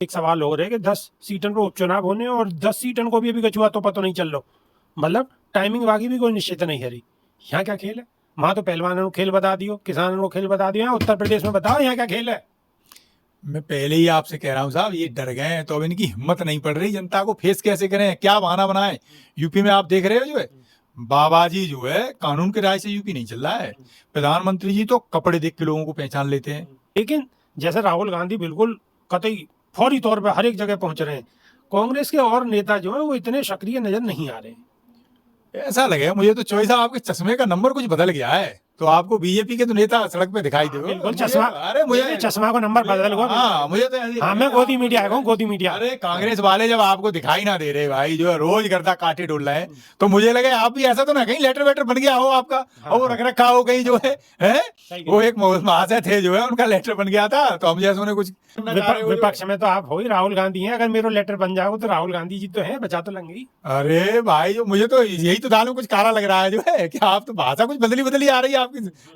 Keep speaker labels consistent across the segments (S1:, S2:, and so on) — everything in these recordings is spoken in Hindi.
S1: एक सवाल हो रहा है कि 10 सीटन को उपचुनाव होने और 10 सीटन को भी अभी कछुआ तो पता नहीं चल लो, मतलब टाइमिंग बाकी भी कोई निश्चित नहीं है रही। यहाँ क्या खेल है? वहाँ तो पहलवानों को खेल बता दियो, किसानों को खेल बता दियो, यहाँ उत्तर प्रदेश में बताओ यहाँ क्या खेल है?
S2: मैं पहले ही आपसे कह रहा हूँ साहब, ये डर गए हैं तो अब इनकी हिम्मत नहीं पड़ रही। जनता को फेस कैसे करें, क्या बहाना बनाएं? यूपी में आप देख रहे हो जो है, बाबा जी जो है कानून के राय से यूपी नहीं चल रहा है। प्रधानमंत्री जी तो कपड़े देख के लोगों को पहचान लेते हैं।
S1: लेकिन जैसे राहुल गांधी बिल्कुल कतई फौरी तौर पर हर एक जगह पहुंच रहे हैं, कांग्रेस के और नेता जो है वो इतने सक्रिय नजर नहीं आ रहे।
S2: ऐसा लगे मुझे तो चौधरी साहब आपके चश्मे का नंबर कुछ बदल गया है, तो आपको बीजेपी के तो नेता सड़क पे दिखाई दे।
S1: बिल्कुल चश्मा, अरे मुझे चश्मा का नंबर बदल गया।
S2: हाँ मुझे तो
S1: हाँ, मैं गोदी मीडिया है, गोदी मीडिया।
S2: अरे कांग्रेस वाले जब आपको दिखाई ना दे रहे भाई, जो है रोज गर्दा काटे डोल रहे हैं, तो मुझे लगा आप भी ऐसा तो ना कहीं लेटर वेटर बन गया हो आपका, और वो रख रखा हो कहीं जो है वो एक महाशय थे जो है उनका लेटर बन गया था, तो हम जैसे उन्हें कुछ
S1: विपक्ष में तो आप हो ही राहुल गांधी हैं, अगर मेरा लेटर बन जाओ तो राहुल गांधी जी तो हैं, बचा तो लेंगे।
S2: अरे भाई जो मुझे तो यही तो दाल में कुछ काला लग रहा है जो है कि आप तो भाषा कुछ बदली बदली आ रही है आपकी,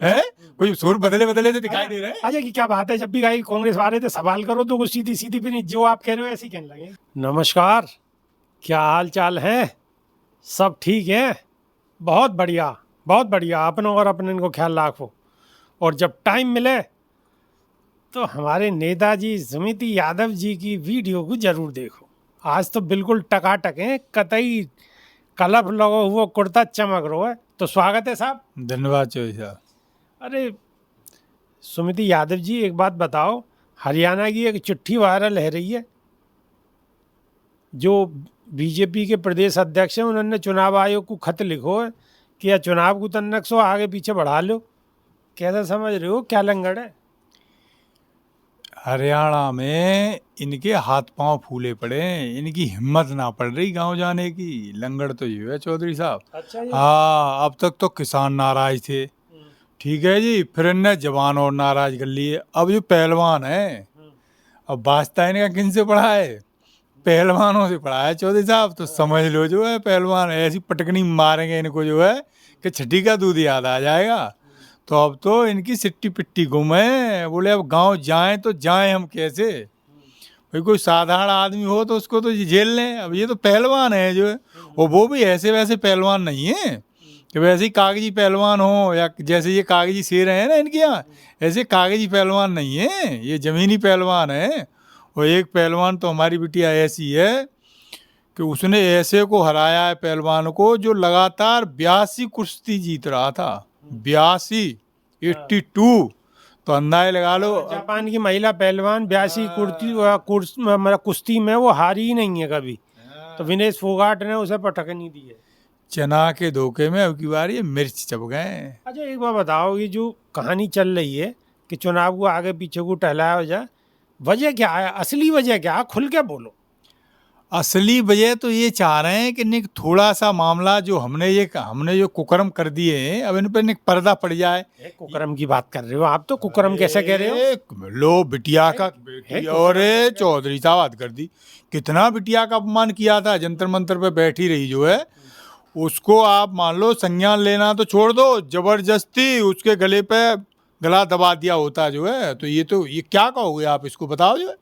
S2: है कोई सुर बदले बदले से दिखाई दे रहे हैं।
S1: अच्छा की क्या बात है, जब भी कहीं कांग्रेस वाले थे सवाल करो तो सीधी सीधी फिर जो आप कह रहे हो ऐसे कहने लगे। नमस्कार, क्या हाल चाल है? सब ठीक है? बहुत बढ़िया, बहुत बढ़िया। अपनों और अपने को ख्याल रखो, और जब टाइम मिले तो हमारे नेताजी सुमिति यादव जी की वीडियो को जरूर देखो। आज तो बिल्कुल टकाटक है, कतई कलफ लगा हुआ कुर्ता चमक रहा है। तो स्वागत है साहब।
S2: धन्यवाद चौधरी साहब।
S1: अरे सुमिति यादव जी, एक बात बताओ, हरियाणा की एक चिट्ठी वायरल है रही है, जो बीजेपी के प्रदेश अध्यक्ष हैं उन्होंने चुनाव आयोग को खत लिखो है कि यह चुनाव को तन्नक सो आगे पीछे बढ़ा लो। कैसा समझ रहे हो, क्या लंगड़ है?
S2: हरियाणा में इनके हाथ पांव फूले पड़े हैं, इनकी हिम्मत ना पड़ रही गांव जाने की। लंगड़ तो ये है चौधरी साहब।
S1: अच्छा,
S2: हाँ, अब तक तो किसान नाराज थे, ठीक है जी, फिर इनने जवान और नाराज कर लिए। अब जो पहलवान है, अब वास्ता इनका किन से पड़ा है? पहलवानों से पड़ा है चौधरी साहब। तो समझ लो जो है पहलवान ऐसी पटकनी मारेंगे इनको जो है कि छठी का दूध याद आ जाएगा। तो अब तो इनकी सिट्टी पिट्टी गुम है। बोले अब गांव जाएं तो जाएं हम कैसे? भाई कोई साधारण आदमी हो तो उसको तो झेल लें, अब ये तो पहलवान है जो है, और वो भी ऐसे वैसे पहलवान नहीं है कि वैसे ही कागजी पहलवान हो, या जैसे ये कागजी शेर हैं ना इनके यहाँ, ऐसे कागजी पहलवान नहीं है, ये जमीनी पहलवान है। और एक पहलवान तो हमारी बिटिया ऐसी है कि उसने ऐसे को हराया है पहलवान को जो लगातार 82 कुश्ती जीत रहा था। 82 तो अंदाजा लगा लो।
S1: जापान की महिला पहलवान 82 कुश्ती में वो हारी ही नहीं है कभी। तो विनेश फोगाट ने उसे पटकनी दी है।
S2: चना के धोखे में अब की बार ये मिर्च चप गए।
S1: अच्छा एक बार बताओ, ये जो कहानी चल रही है कि चुनाव को आगे पीछे को टहलाया हो जाए, वजह क्या है? असली वजह क्या है? खुल के बोलो।
S2: असली वजह तो ये चाह रहे हैं कि निक थोड़ा सा मामला जो हमने जो कुकर्म कर दिए हैं, अब इन पर निक पर्दा पड़ जाए।
S1: कुकर्म की बात कर रहे हो आप? तो कुकर्म कैसे कह रहे हो?
S2: लो बिटिया का और चौधरी साहब बात कर दी, कितना बिटिया का अपमान किया था, जंतर मंतर पे बैठी रही जो है, उसको आप मान लो संज्ञान लेना तो छोड़ दो, जबरदस्ती उसके गले पे गला दबा दिया होता जो है। तो ये क्या कहोगे आप, इसको बताओ जो है,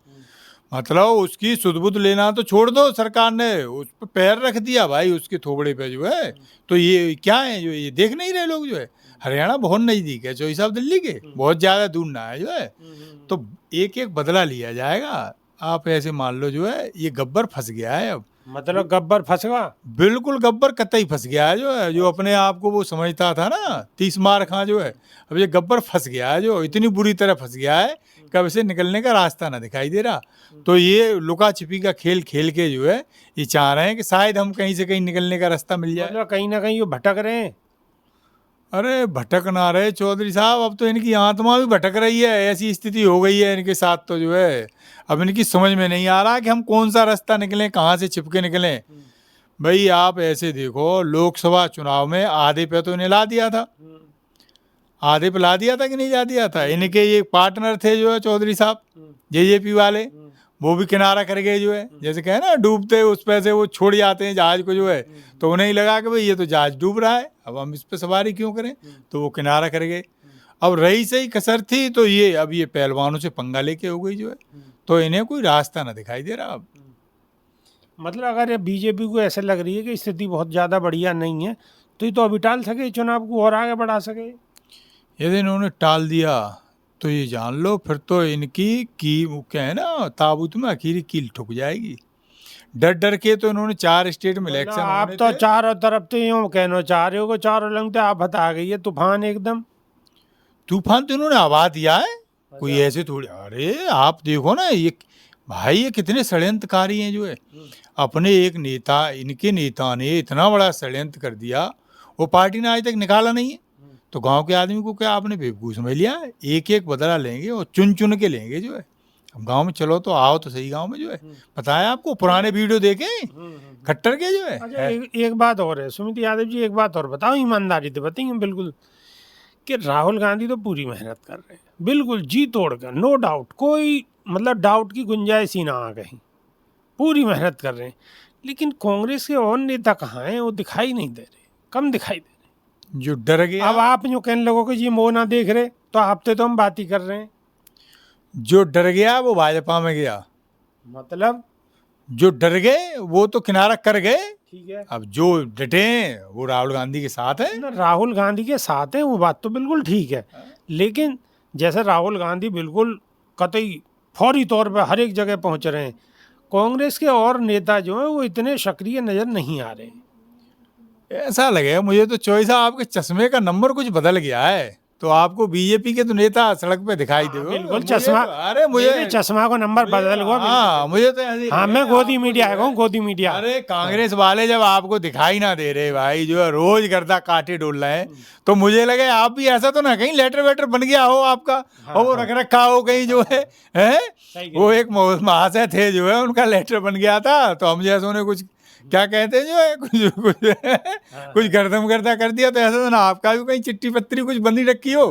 S2: मतलब उसकी सुध-बुध लेना तो छोड़ दो, सरकार ने उस पर पैर रख दिया भाई उसके थोबड़े पे जो है। तो ये क्या है जो ये देख नहीं रहे लोग जो है? हरियाणा बहुत नज़दीक है चौधरी साहब, दिल्ली के बहुत ज़्यादा दूर ना है जो है। तो एक एक बदला लिया जाएगा। आप ऐसे मान लो जो है ये गब्बर फंस गया है अब।
S1: मतलब गब्बर फंस गया?
S2: बिल्कुल गब्बर कतई फंस गया है जो है, जो अपने आप को वो समझता था ना 30 मार खां जो है, अब ये गब्बर फंस गया है, जो इतनी बुरी तरह फंस गया है कि अब इसे निकलने का रास्ता ना दिखाई दे रहा। तो ये लुका छिपी का खेल खेल के जो है ये चाह रहे हैं कि शायद हम कहीं से कहीं निकलने का रास्ता मिल जाए।
S1: मतलब कहीं ना कहीं ये भटक रहे हैं।
S2: अरे भटक ना रहे चौधरी साहब, अब तो इनकी आत्मा भी भटक रही है, ऐसी स्थिति हो गई है इनके साथ तो जो है अब इनकी समझ में नहीं आ रहा कि हम कौन सा रास्ता निकलें, कहाँ से छिपके निकलें। भाई आप ऐसे देखो, लोकसभा चुनाव में आधे पे तो इन्हें ला दिया था, आधे पे ला दिया था कि नहीं ला दिया था? इनके ये पार्टनर थे जो है चौधरी साहब जेजेपी वाले, वो भी किनारा कर गए जो है, जैसे कहे ना डूबते उस पे से वो छोड़ जाते हैं जहाज को जो है, तो उन्हें ही लगा कि भाई ये तो जहाज डूब रहा है, अब हम इस पे सवारी क्यों करें, तो वो किनारा कर गए। अब रही सही कसर थी तो ये अब ये पहलवानों से पंगा लेके हो गई जो है। तो इन्हें कोई रास्ता ना दिखाई दे रहा अब।
S1: मतलब अगर ये बीजेपी को ऐसे लग रही है कि स्थिति बहुत ज़्यादा बढ़िया नहीं है, तो ये तो अभी टाल सके चुनाव को और आगे बढ़ा सके।
S2: यदि इन्होंने टाल दिया तो ये जान लो फिर तो इनकी की वो क्या है ना, ताबूत में आखिरी कील ठुक जाएगी। डर डर के तो इन्होंने 4 स्टेट में इलेक्शन
S1: आप
S2: होने
S1: तो
S2: थे।
S1: चारों तरफ तो यूं कहना चाह रहे हो कि चारों लंग आप बता गई है तूफान एकदम।
S2: तूफान तो इन्होंने आवा दिया है, कोई ऐसे थोड़ी। अरे आप देखो ना ये भाई, ये कितने षड्यंत्रकारी हैं जो है। अपने एक नेता, इनके नेता ने इतना बड़ा षड्यंत्र कर दिया, वो पार्टी ने आज तक निकाला नहीं है। तो गांव के आदमी को क्या आपने बेवकूफ़ समझ लिया? एक एक बदला लेंगे और चुन चुन के लेंगे जो है। अब गांव में चलो तो आओ तो सही गांव में जो है। पता है आपको, पुराने वीडियो देखे खट्टर के जो है।
S1: अच्छा, एक बात और है सुमित यादव जी, एक बात और बताओ, ईमानदारी से बताइए बिल्कुल, कि राहुल गांधी तो पूरी मेहनत कर रहे हैं, बिल्कुल जी तोड़ कर, नो डाउट, कोई मतलब डाउट की गुंजाइश ही ना आ कहीं, पूरी मेहनत कर रहे हैं। लेकिन कांग्रेस के और नेता कहाँ हैं? वो दिखाई नहीं दे रहे, कम दिखाई दे रहे।
S2: जो डर गया,
S1: अब आप जो कहने लगो कि जी वो ना देख रहे, तो आपसे तो हम बात ही कर रहे हैं।
S2: जो डर गया वो भाजपा में गया,
S1: मतलब
S2: जो डर गए वो तो किनारा कर गए।
S1: ठीक है,
S2: अब जो डटे हैं वो राहुल गांधी के साथ है।
S1: ना राहुल गांधी के साथ हैं, वो बात तो बिल्कुल ठीक है। लेकिन जैसे राहुल गांधी बिल्कुल कतई फौरी तौर पर हर एक जगह पहुंच रहे हैं, कांग्रेस के और नेता जो हैं वो इतने सक्रिय नजर नहीं आ रहे।
S2: ऐसा लगे मुझे तो चौधरी साहब आपके चश्मे का नंबर कुछ बदल गया है, तो आपको बीजेपी के तो नेता सड़क पे दिखाई दे।
S1: बिल्कुल चश्मा,
S2: अरे मुझे
S1: चश्मा को नंबर बदल गया।
S2: हाँ, मुझे तो ऐसे ही
S1: हाँ,
S2: लगे
S1: मैं गोदी
S2: आपको
S1: मीडिया
S2: जो
S1: है,
S2: है।
S1: गोदी मीडिया।
S2: अरे कांग्रेस वाले जब आपको दिखाई ना दे रहे भाई, जो है रोज गर्दा काटे डोल रहे हैं, तो मुझे लगे आप भी ऐसा तो ना कहीं लेटर वेटर बन गया हो आपका, और वो रख रखा हो कहीं जो है। वो एक महाशय थे जो है, उनका लेटर बन गया था, तो हम जैसों ने कुछ क्या कहते हैं जो है, कुछ गर्दम गर्दा कर दिया, तो ऐसा तो ना आपका भी कहीं चिट्ठी पत्री कुछ बंदी रखी हो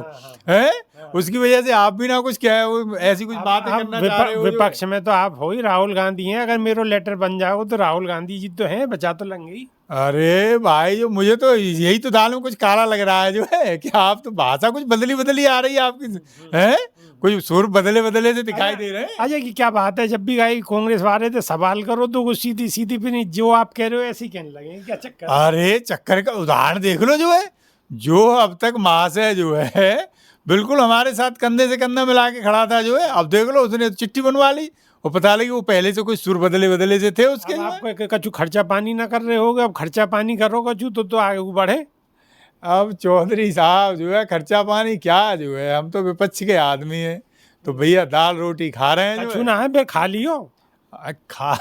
S2: है, उसकी वजह से आप भी ना कुछ क्या है वो ऐसी कुछ बातें करना चाह रहे हो।
S1: विपक्ष में तो आप हो ही, राहुल गांधी हैं, अगर मेरा लेटर बन जाओ तो राहुल गांधी जी तो हैं, बचा तो लेंगे ही।
S2: अरे भाई, जो मुझे तो यही तो दाल में कुछ काला लग रहा है जो है, कि आप तो भाषा कुछ बदली बदली आ रही है आपकी, है कुछ सुर बदले बदले से दिखाई दे रहे हैं।
S1: अजय की क्या बात है, जब भी गई कांग्रेस वाले थे सवाल करो तो वो सीधी सीधी फिर नहीं, जो आप कह रहे हो ऐसे ही कहने लगे, क्या चक्कर?
S2: अरे चक्कर का उदाहरण देख लो जो है, जो अब तक महाशय जो है बिल्कुल हमारे साथ कंधे से कंधा मिला के खड़ा था जो है, अब देख लो उसने चिट्ठी बनवा ली, और पता लगी वो पहले से कोई सुर बदले बदले से थे उसके।
S1: आप कछु खर्चा पानी ना कर रहे होगे, अब खर्चा पानी करो कछु तो आगे बढ़े।
S2: अब चौधरी साहब जो है, खर्चा पानी क्या जो है, हम तो विपक्ष के आदमी हैं, तो भैया दाल रोटी खा रहे हैं जो
S1: कछु ना है फिर खा लियो।
S2: खा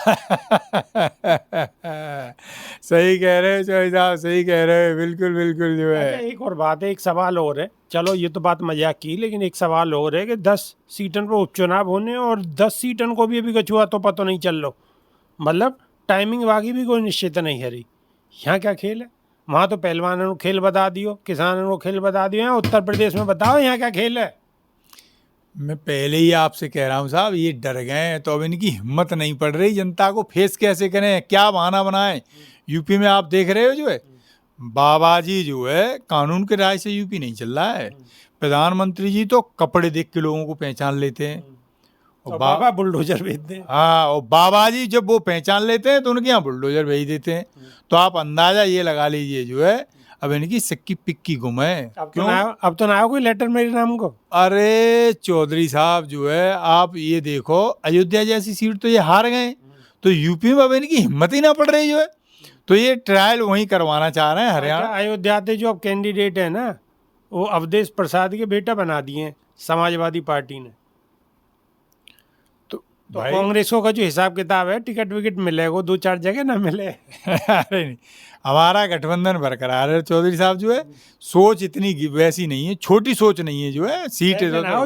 S2: सही कह रहे हो चौधरी साहब, सही कह रहे हो, बिल्कुल बिल्कुल जो है।
S1: अच्छा, एक और बात है, एक सवाल और है, चलो ये तो बात मजाक की, लेकिन एक सवाल और है कि 10 सीटन पर उपचुनाव होने, और 10 सीटन को भी अभी कछुआ तो पता नहीं चल लो, मतलब टाइमिंग बाकी भी कोई निश्चित नहीं है रही। यहाँ क्या खेल है? वहाँ तो पहलवानों को खेल बता दियो, किसानों को खेल बता दियो, यहाँ उत्तर प्रदेश में बताओ यहाँ क्या खेल है?
S2: मैं पहले ही आपसे कह रहा हूँ साहब, ये डर गए हैं, तो अब इनकी हिम्मत नहीं पड़ रही, जनता को फेस कैसे करें, क्या बहाना बनाएं। यूपी में आप देख रहे हो जो है, बाबाजी जो है कानून के राय से यूपी नहीं चल रहा है, प्रधानमंत्री जी तो कपड़े देख के लोगों को पहचान लेते हैं,
S1: और बाबा बुलडोजर भेज दे।
S2: हाँ, और बाबा जी जब वो पहचान लेते हैं तो उनके यहाँ बुलडोजर भेज देते हैं। तो आप अंदाजा ये लगा लीजिए जो है, अब इनकी सिक्की पिक्की गुम है।
S1: अब तो ना आया कोई लेटर मेरे नाम को।
S2: अरे चौधरी साहब जो है, आप ये देखो, अयोध्या जैसी सीट तो ये हार गए, तो यूपी में अब इनकी हिम्मत ही ना पड़ रही जो है, तो ये ट्रायल वहीं करवाना चाह रहे हैं हरियाणा।
S1: अयोध्या से जो अब कैंडिडेट है ना, वो अवधेश प्रसाद के बेटा बना दिए हैं समाजवादी पार्टी ने। तो कांग्रेस को का जो हिसाब किताब है, टिकट विकेट मिलेगा 2-4 जगह ना मिले।
S2: अरे नहीं, हमारा गठबंधन बरकरार है चौधरी साहब जो है, सोच इतनी वैसी नहीं है, छोटी सोच नहीं है जो है, सीट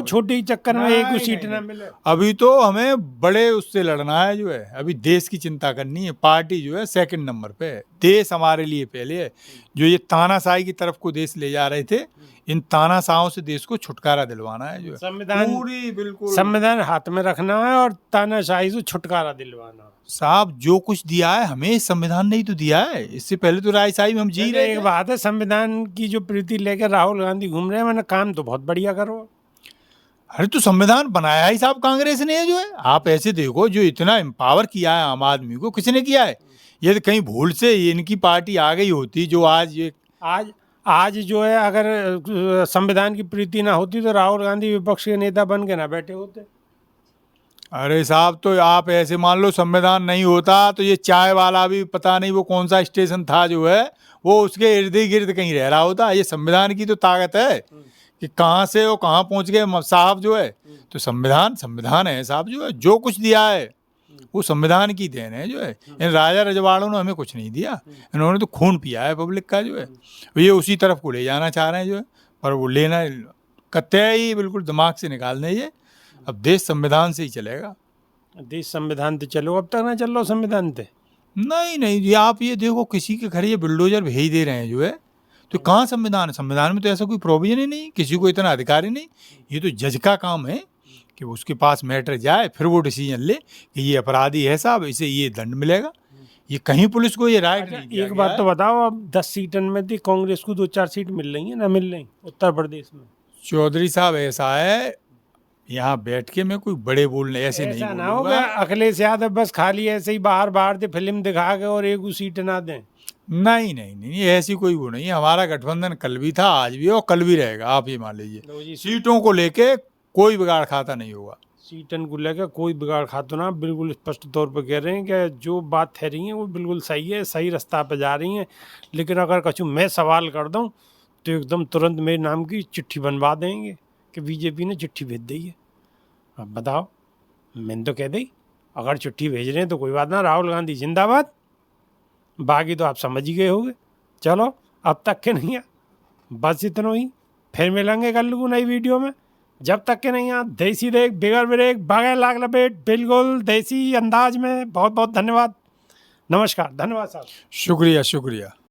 S1: छोटी चक्कर में एक सीट ना मिले।
S2: अभी तो हमें बड़े उससे लड़ना है जो है, अभी देश की चिंता करनी है। पार्टी जो है सेकंड नंबर पे है, देश हमारे लिए पहले है। जो ये तानाशाही की तरफ को देश ले जा रहे थे, इन तानाशाहों से देश को छुटकारा दिलवाना है जो है,
S1: संविधान
S2: पूरी बिल्कुल
S1: संविधान हाथ में रखना है और तानाशाही से छुटकारा दिलवाना।
S2: साहब जो कुछ दिया है हमें संविधान ने ही तो दिया है, इससे पहले तो राजशाही में हम जी रहे।
S1: एक बात है, संविधान की जो प्रीति लेकर राहुल गांधी घूम रहे हैं, मैंने काम तो बहुत बढ़िया करो।
S2: अरे तो संविधान बनाया ही साहब कांग्रेस ने है जो है। आप ऐसे देखो, जो इतना एम्पावर किया है आम आदमी को, किसने किया है? ये तो कहीं भूल से इनकी पार्टी आ गई होती, जो आज ये
S1: आज आज जो है, अगर संविधान की प्रीति ना होती तो राहुल गांधी विपक्ष के नेता बन के ना बैठे होते।
S2: अरे साहब, तो आप ऐसे मान लो संविधान नहीं होता तो ये चाय वाला भी पता नहीं वो कौन सा स्टेशन था जो है, वो उसके इर्द गिर्द कहीं रह रहा होता। ये संविधान की तो ताकत है कि कहाँ से वो कहाँ पहुंच गए साहब जो है। तो संविधान संविधान है साहब, जो है जो कुछ दिया है वो संविधान की देन है जो है। इन राजा रजवाड़ों ने हमें कुछ नहीं दिया, इन्होंने तो खून पिया है पब्लिक का जो है। ये उसी तरफ को ले जाना चाह रहे हैं जो है, पर वो लेना कतई बिल्कुल दिमाग से निकालना ये। अब देश संविधान से ही चलेगा।
S1: देश संविधान तो चलो, अब तक ना चल रहा संविधान थे।
S2: नहीं नहीं, ये आप ये देखो, किसी के घर ये बुलडोजर भेज दे रहे हैं जो है, तो कहाँ संविधान है? संविधान में तो ऐसा कोई प्रोविजन ही नहीं, किसी को इतना अधिकार ही नहीं। ये तो जज का काम है कि उसके पास मैटर जाए, फिर वो डिसीजन ले कि ये अपराधी है साहब, इसे ये दंड मिलेगा। ये कहीं पुलिस को ये राइट नहीं दिया
S1: एक
S2: गया
S1: बात
S2: है।
S1: तो बताओ, अब 10 सीटन में थी, कांग्रेस को 2-4 सीट मिल रही है ना मिल रही उत्तर प्रदेश में।
S2: चौधरी साहब, ऐसा है, यहाँ बैठ के मैं कोई बड़े बोलने ऐसे नहीं
S1: ऐसा ना हो
S2: बोलूंगा।
S1: अखिलेश यादव बस खाली ऐसे ही बाहर बाहर से फिल्म दिखा के और एक सीट ना दें।
S2: नहीं नहीं नहीं, ऐसी कोई वो नहीं है। हमारा गठबंधन कल भी था, आज भी है और कल भी रहेगा। आप ये मान लीजिए,
S1: लो जी,
S2: सीटों को लेके कोई बिगाड़ खाता नहीं होगा।
S1: सीटन को लेकर कोई बिगाड़ खातो ना, बिल्कुल स्पष्ट तौर पर कह रहे हैं कि जो बात ठहरी है वो बिल्कुल सही है, सही रास्ता पे जा रही हैं। लेकिन अगर कछु मैं सवाल कर दूं तो एकदम तुरंत मेरे नाम की चिट्ठी बनवा देंगे कि बीजेपी ने चिट्ठी भेज दी है। अब बताओ, मैंने तो कह दी, अगर चिट्ठी भेज रहे हैं तो कोई बात ना, राहुल गांधी जिंदाबाद। बाकी तो आप समझ ही गए होंगे। चलो, अब तक के नहीं है, बस इतना ही। फिर मिलेंगे कल को नई वीडियो में। जब तक के नहीं है, देसी देख बिगर ब्रेक बगैर लाग लपेट, बिल्कुल देसी अंदाज में। बहुत बहुत धन्यवाद, नमस्कार, धन्यवाद साहब।
S2: शुक्रिया शुक्रिया।